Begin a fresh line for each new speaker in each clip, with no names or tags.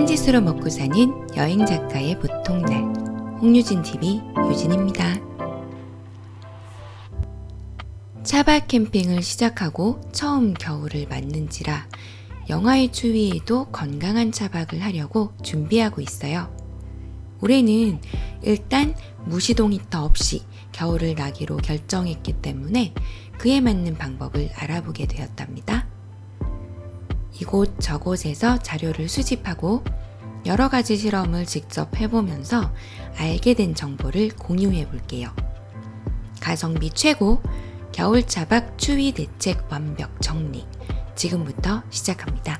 딴짓으로 먹고 사는 여행 작가의 보통날, 홍유진 TV 유진입니다. 차박 캠핑을 시작하고 처음 겨울을 맞는지라 영하의 추위에도 건강한 차박을 하려고 준비하고 있어요. 올해는 일단 무시동 히터 없이 겨울을 나기로 결정했기 때문에 그에 맞는 방법을 알아보게 되었답니다. 이곳 저곳에서 자료를 수집하고 여러 가지 실험을 직접 해보면서 알게 된 정보를 공유해 볼게요. 가성비 최고, 겨울 차박 추위 대책 완벽 정리. 지금부터 시작합니다.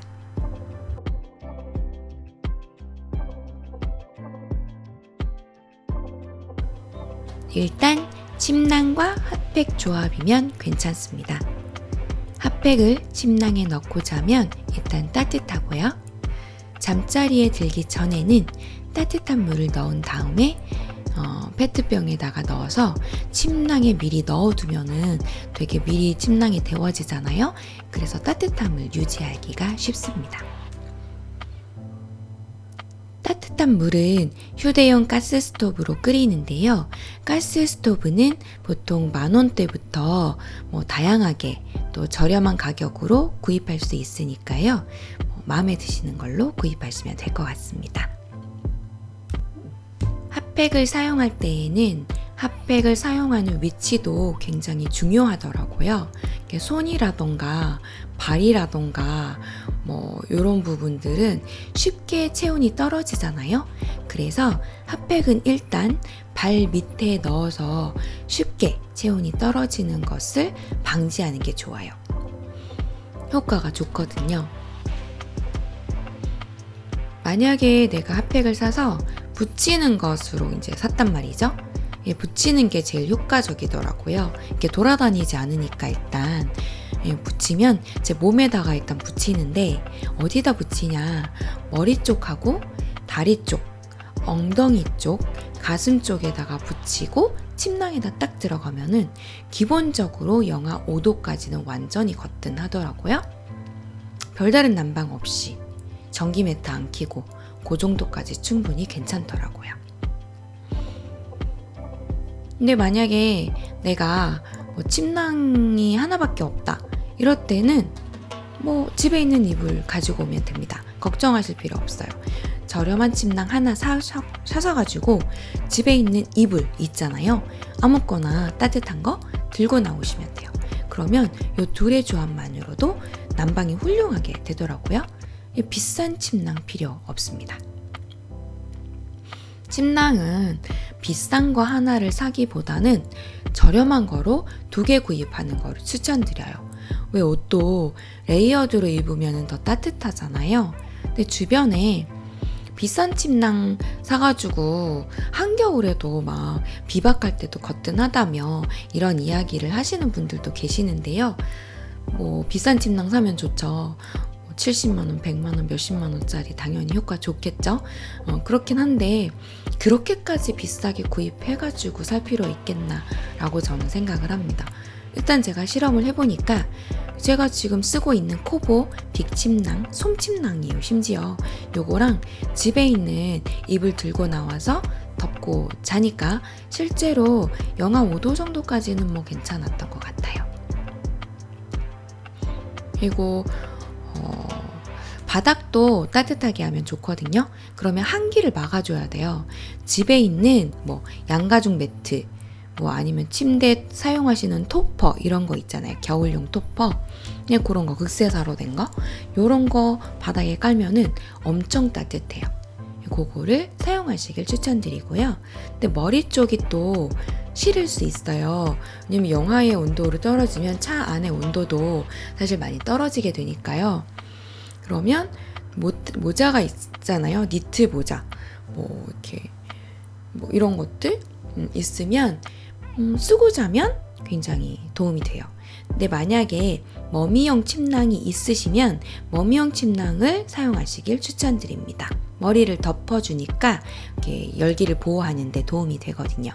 일단 침낭과 핫팩 조합이면 괜찮습니다. 핫팩을 침낭에 넣고 자면 일단 따뜻하고요. 잠자리에 들기 전에는 따뜻한 물을 넣은 다음에 페트병에다가 넣어서 침낭에 미리 넣어두면은 되게 미리 침낭이 데워지잖아요. 그래서 따뜻함을 유지하기가 쉽습니다. 따뜻한 물은 휴대용 가스 스토브로 끓이는데요. 가스 스토브는 보통 10,000원대부터 다양하게 또 저렴한 가격으로 구입할 수 있으니까요. 마음에 드시는 걸로 구입하시면 될 것 같습니다. 핫팩을 사용할 때에는 핫팩을 사용하는 위치도 굉장히 중요하더라고요. 손이라던가 발이라던가 이런 부분들은 쉽게 체온이 떨어지잖아요. 그래서 핫팩은 일단 발 밑에 넣어서 쉽게 체온이 떨어지는 것을 방지하는 게 좋아요. 효과가 좋거든요. 만약에 내가 핫팩을 사서 붙이는 것으로 이제 샀단 말이죠. 붙이는 게 제일 효과적이더라고요. 이렇게 돌아다니지 않으니까 일단 붙이면 제 몸에다가 일단 붙이는데 어디다 붙이냐? 머리 쪽하고 다리 쪽, 엉덩이 쪽, 가슴 쪽에다가 붙이고 침낭에다 딱 들어가면은 기본적으로 영하 5도까지는 완전히 거뜬하더라고요. 별다른 난방 없이 전기 매트 안 켜고 그 정도까지 충분히 괜찮더라고요. 근데 만약에 내가 침낭이 하나밖에 없다 이럴 때는 집에 있는 이불 가지고 오면 됩니다. 걱정하실 필요 없어요. 저렴한 침낭 하나 사셔가지고 집에 있는 이불 있잖아요. 아무거나 따뜻한 거 들고 나오시면 돼요. 그러면 이 둘의 조합만으로도 난방이 훌륭하게 되더라고요. 비싼 침낭 필요 없습니다. 침낭은 비싼 거 하나를 사기보다는 저렴한 거로 2개 구입하는 거를 추천드려요. 왜 옷도 레이어드로 입으면 더 따뜻하잖아요. 근데 주변에 비싼 침낭 사가지고 한겨울에도 막 비박할 때도 거뜬하다며 이런 이야기를 하시는 분들도 계시는데요. 비싼 침낭 사면 좋죠. 70만원, 100만원, 몇십만원짜리 당연히 효과 좋겠죠? 그렇긴 한데 그렇게까지 비싸게 구입해가지고 살 필요 있겠나 라고 저는 생각을 합니다. 일단 제가 실험을 해보니까 제가 지금 쓰고 있는 코보 빅침낭, 솜침낭이에요. 심지어 요거랑 집에 있는 이불 들고 나와서 덮고 자니까 실제로 영하 5도 정도까지는 괜찮았던 것 같아요. 그리고 바닥도 따뜻하게 하면 좋거든요. 그러면 한기를 막아줘야 돼요. 집에 있는 양가죽 매트, 아니면 침대 사용하시는 토퍼 이런 거 있잖아요. 겨울용 토퍼. 그냥 그런 거 극세사로 된 거. 요런 거 바닥에 깔면은 엄청 따뜻해요. 그거를 사용하시길 추천드리고요. 근데 머리 쪽이 또 시릴 수 있어요. 왜냐면 영하의 온도로 떨어지면 차 안의 온도도 사실 많이 떨어지게 되니까요. 그러면 모자가 있잖아요. 니트 모자. 이렇게 이런 것들 있으면 쓰고 자면 굉장히 도움이 돼요. 근데 만약에 머미형 침낭이 있으시면 머미형 침낭을 사용하시길 추천드립니다. 머리를 덮어주니까 이렇게 열기를 보호하는 데 도움이 되거든요.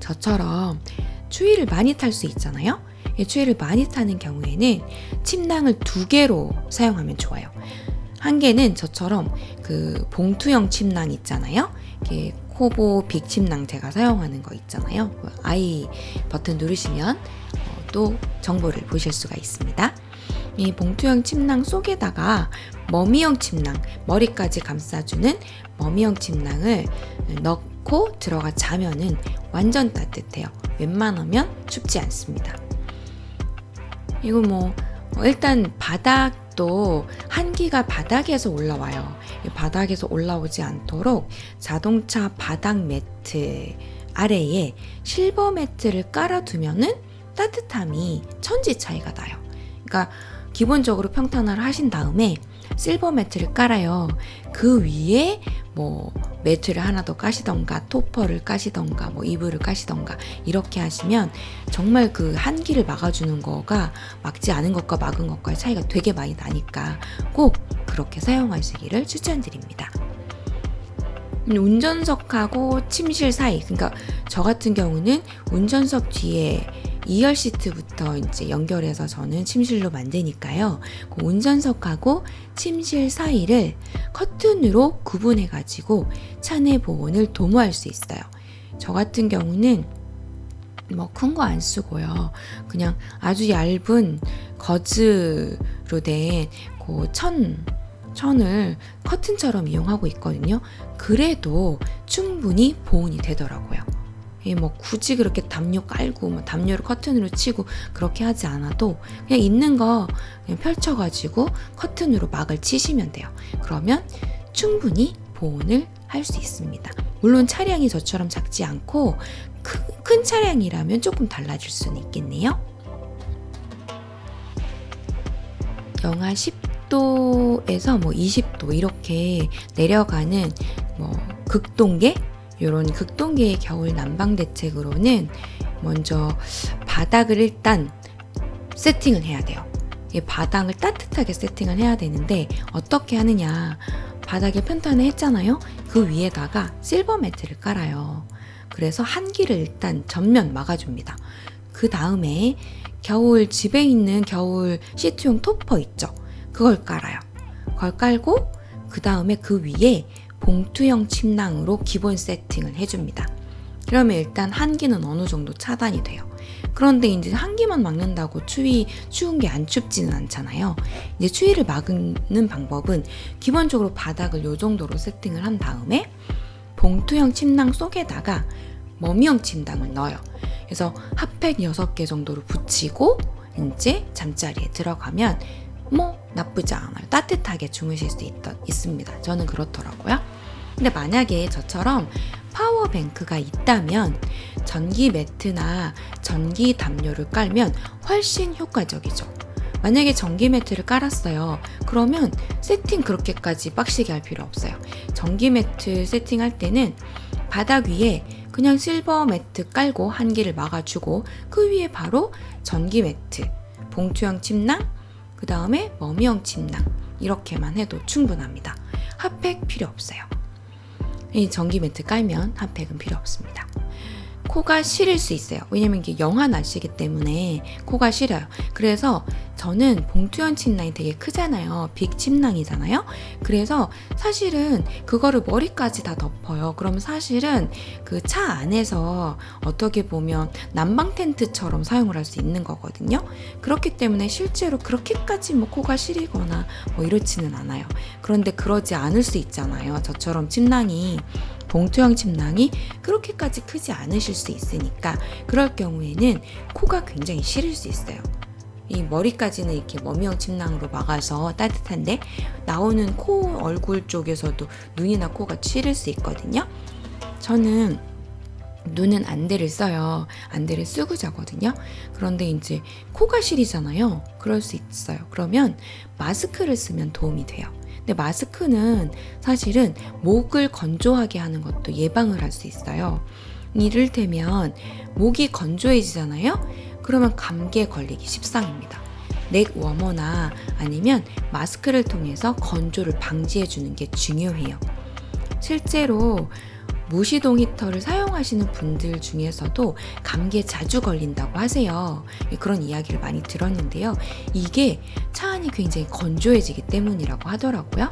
저처럼 추위를 많이 탈 수 있잖아요. 추위를 많이 타는 경우에는 침낭을 2개로 사용하면 좋아요. 한 개는 저처럼 그 봉투형 침낭 있잖아요. 이게 코보 빅 침낭 제가 사용하는 거 있잖아요. 아이 버튼 누르시면 또 정보를 보실 수가 있습니다. 이 봉투형 침낭 속에다가 머미형 침낭, 머리까지 감싸주는 머미형 침낭을 넣고 들어가 자면은 완전 따뜻해요. 웬만하면 춥지 않습니다. 이거 일단 바닥도 한기가 바닥에서 올라와요. 바닥에서 올라오지 않도록 자동차 바닥 매트 아래에 실버 매트를 깔아두면은 따뜻함이 천지 차이가 나요. 그러니까 기본적으로 평탄화를 하신 다음에 실버 매트를 깔아요. 그 위에 매트를 하나 더 까시던가 토퍼를 까시던가 이불을 까시던가 이렇게 하시면 정말 그 한기를 막아주는 거가 막지 않은 것과 막은 것과의 차이가 되게 많이 나니까 꼭 그렇게 사용하시기를 추천드립니다. 운전석하고 침실 사이, 그러니까 저 같은 경우는 운전석 뒤에 2열 시트부터 이제 연결해서 저는 침실로 만드니까요. 그 운전석하고 침실 사이를 커튼으로 구분해가지고 차내 보온을 도모할 수 있어요. 저 같은 경우는 큰 거 안 쓰고요. 그냥 아주 얇은 거즈로 된 그 천을 커튼처럼 이용하고 있거든요. 그래도 충분히 보온이 되더라고요. 굳이 그렇게 담요 깔고 담요를 커튼으로 치고 그렇게 하지 않아도 그냥 있는 거 그냥 펼쳐가지고 커튼으로 막을 치시면 돼요. 그러면 충분히 보온을 할 수 있습니다. 물론 차량이 저처럼 작지 않고 큰 차량이라면 조금 달라질 수는 있겠네요. 영하 10도에서 20도 이렇게 내려가는 극동계, 이런 극동계의 겨울 난방 대책으로는 먼저 바닥을 일단 세팅을 해야 돼요. 이 바닥을 따뜻하게 세팅을 해야 되는데 어떻게 하느냐, 바닥에 편탄을 했잖아요. 그 위에다가 실버 매트를 깔아요. 그래서 한기를 일단 전면 막아줍니다. 그 다음에 집에 있는 겨울 시트용 토퍼 있죠. 그걸 깔아요. 그걸 깔고 그 다음에 그 위에 봉투형 침낭으로 기본 세팅을 해줍니다. 그러면 일단 한기는 어느 정도 차단이 돼요. 그런데 이제 한기만 막는다고 추운 게 안 춥지는 않잖아요. 이제 추위를 막는 방법은 기본적으로 바닥을 이 정도로 세팅을 한 다음에 봉투형 침낭 속에다가 머미형 침낭을 넣어요. 그래서 핫팩 6개 정도를 붙이고 이제 잠자리에 들어가면 나쁘지 않아요. 따뜻하게 주무실 수 있습니다. 저는 그렇더라고요. 근데 만약에 저처럼 파워뱅크가 있다면 전기 매트나 전기 담요를 깔면 훨씬 효과적이죠. 만약에 전기 매트를 깔았어요. 그러면 세팅 그렇게까지 빡시게 할 필요 없어요. 전기 매트 세팅할 때는 바닥 위에 그냥 실버 매트 깔고 한기를 막아주고 그 위에 바로 전기 매트, 봉투형 침낭, 그 다음에 머미형 침낭 이렇게만 해도 충분합니다. 핫팩 필요 없어요. 이 전기 매트 깔면 핫팩은 필요 없습니다. 코가 시릴 수 있어요. 왜냐면 이게 영하 날씨이기 때문에 코가 시려요. 그래서 저는 봉투형 침낭이 되게 크잖아요. 빅 침낭이잖아요. 그래서 사실은 그거를 머리까지 다 덮어요. 그러면 사실은 그 차 안에서 어떻게 보면 난방 텐트처럼 사용을 할 수 있는 거거든요. 그렇기 때문에 실제로 그렇게까지 코가 시리거나 이렇지는 않아요. 그런데 그러지 않을 수 있잖아요. 저처럼 봉투형 침낭이 그렇게까지 크지 않으실 수 있으니까 그럴 경우에는 코가 굉장히 시릴 수 있어요. 이 머리까지는 이렇게 머미형 침낭으로 막아서 따뜻한데 나오는 코 얼굴 쪽에서도 눈이나 코가 시릴 수 있거든요. 저는 눈은 안대를 써요. 안대를 쓰고 자거든요. 그런데 이제 코가 시리잖아요. 그럴 수 있어요. 그러면 마스크를 쓰면 도움이 돼요. 근데 마스크는 사실은 목을 건조하게 하는 것도 예방을 할 수 있어요. 이를테면 목이 건조해지잖아요. 그러면 감기에 걸리기 십상입니다. 넥 워머나 아니면 마스크를 통해서 건조를 방지해 주는 게 중요해요. 실제로 무시동 히터를 사용하시는 분들 중에서도 감기에 자주 걸린다고 하세요. 그런 이야기를 많이 들었는데요. 이게 차 안이 굉장히 건조해지기 때문이라고 하더라고요.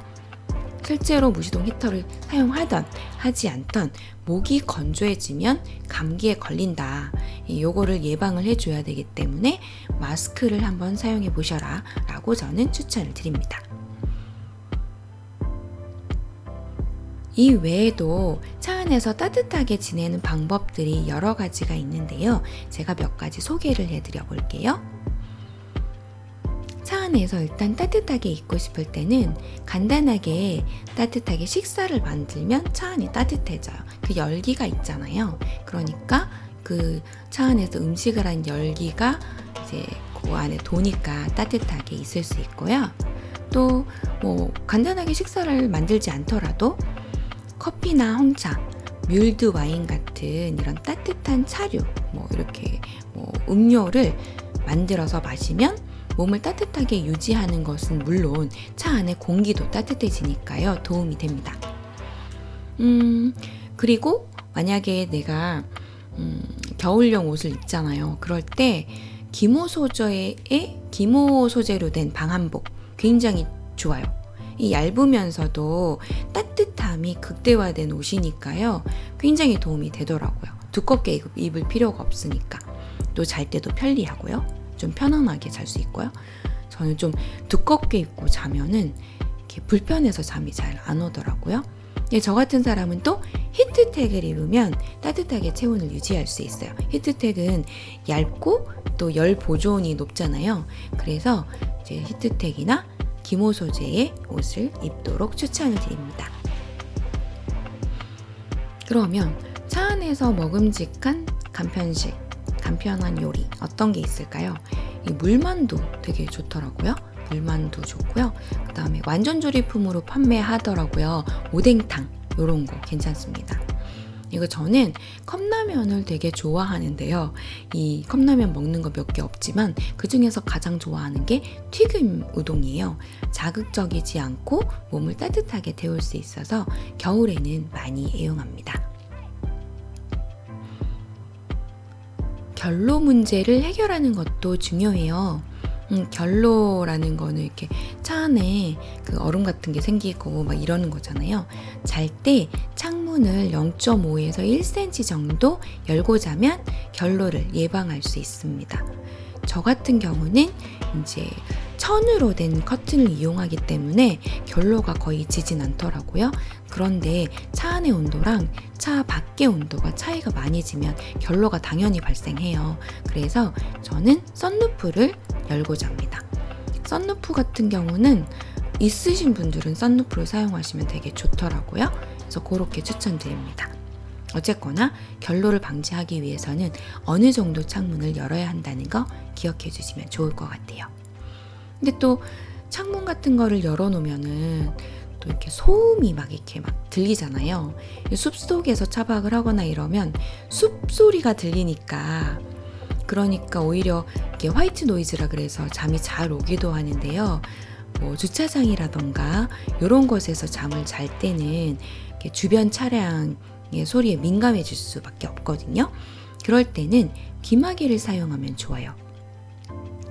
실제로 무시동 히터를 사용하던 하지 않던 목이 건조해지면 감기에 걸린다. 요거를 예방을 해줘야 되기 때문에 마스크를 한번 사용해 보셔라 라고 저는 추천을 드립니다. 이 외에도 차 안에서 따뜻하게 지내는 방법들이 여러 가지가 있는데요. 제가 몇 가지 소개를 해드려 볼게요. 차 안에서 일단 따뜻하게 있고 싶을 때는 간단하게 따뜻하게 식사를 만들면 차 안이 따뜻해져요. 그 열기가 있잖아요. 그러니까 그 차 안에서 음식을 한 열기가 이제 그 안에 도니까 따뜻하게 있을 수 있고요. 또 뭐 간단하게 식사를 만들지 않더라도 커피나 홍차, 뮬드 와인 같은 이런 따뜻한 차류, 뭐 이렇게 뭐 음료를 만들어서 마시면 몸을 따뜻하게 유지하는 것은 물론 차 안의 공기도 따뜻해지니까요. 도움이 됩니다. 그리고 만약에 내가 겨울용 옷을 입잖아요. 그럴 때 기모 소재로 된 방한복 굉장히 좋아요. 이 얇으면서도 따뜻함이 극대화된 옷이니까요. 굉장히 도움이 되더라고요. 두껍게 입을 필요가 없으니까. 또 잘 때도 편리하고요. 좀 편안하게 잘 수 있고요. 저는 좀 두껍게 입고 자면은 이렇게 불편해서 잠이 잘 안 오더라고요. 근데 저 같은 사람은 또 히트텍을 입으면 따뜻하게 체온을 유지할 수 있어요. 히트텍은 얇고 또 열 보존이 높잖아요. 그래서 이제 히트텍이나 기모 소재의 옷을 입도록 추천을 드립니다. 그러면 차 안에서 먹음직한 간편한 요리 어떤 게 있을까요? 이 물만두 되게 좋더라고요. 물만두 좋고요. 그 다음에 완전 조리품으로 판매하더라고요. 오뎅탕 이런 거 괜찮습니다. 이거 저는 컵라면을 되게 좋아하는데요. 이 컵라면 먹는 거 몇 개 없지만 그 중에서 가장 좋아하는 게 튀김 우동이에요. 자극적이지 않고 몸을 따뜻하게 데울 수 있어서 겨울에는 많이 애용합니다. 결로 문제를 해결하는 것도 중요해요. 결로라는 거는 이렇게 차 안에 그 얼음 같은 게 생기고 막 이러는 거잖아요. 잘 때 창문을 0.5에서 1cm 정도 열고 자면 결로를 예방할 수 있습니다. 저 같은 경우는 이제 천으로 된 커튼을 이용하기 때문에 결로가 거의 지진 않더라고요. 그런데 차 안의 온도랑 차 밖의 온도가 차이가 많이 지면 결로가 당연히 발생해요. 그래서 저는 썬루프를 열고 잡니다. 썬루프 같은 경우는 있으신 분들은 썬루프를 사용하시면 되게 좋더라고요. 그래서 그렇게 추천드립니다. 어쨌거나 결로를 방지하기 위해서는 어느 정도 창문을 열어야 한다는 거 기억해 주시면 좋을 것 같아요. 근데 또 창문 같은 거를 열어놓으면은 또 이렇게 소음이 막 들리잖아요. 숲속에서 차박을 하거나 이러면 숲 소리가 들리니까 그러니까 오히려 이렇게 화이트 노이즈라 그래서 잠이 잘 오기도 하는데요. 뭐 주차장이라던가 이런 곳에서 잠을 잘 때는 이렇게 주변 차량의 소리에 민감해질 수밖에 없거든요. 그럴 때는 귀마개를 사용하면 좋아요.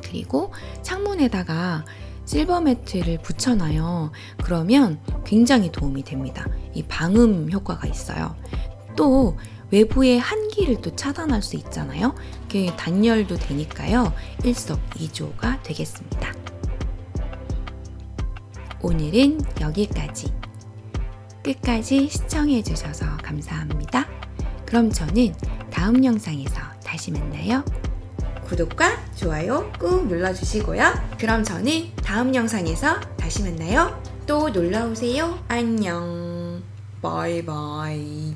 그리고 창문에다가 실버 매트를 붙여놔요. 그러면 굉장히 도움이 됩니다. 이 방음 효과가 있어요. 또 외부의 한기를 또 차단할 수 있잖아요. 그게 단열도 되니까요. 일석이조가 되겠습니다. 오늘은 여기까지. 끝까지 시청해주셔서 감사합니다. 그럼 저는 다음 영상에서 다시 만나요. 구독과 좋아요 꾹 눌러주시고요. 그럼 저는 다음 영상에서 다시 만나요. 또 놀러오세요. 안녕. 바이바이.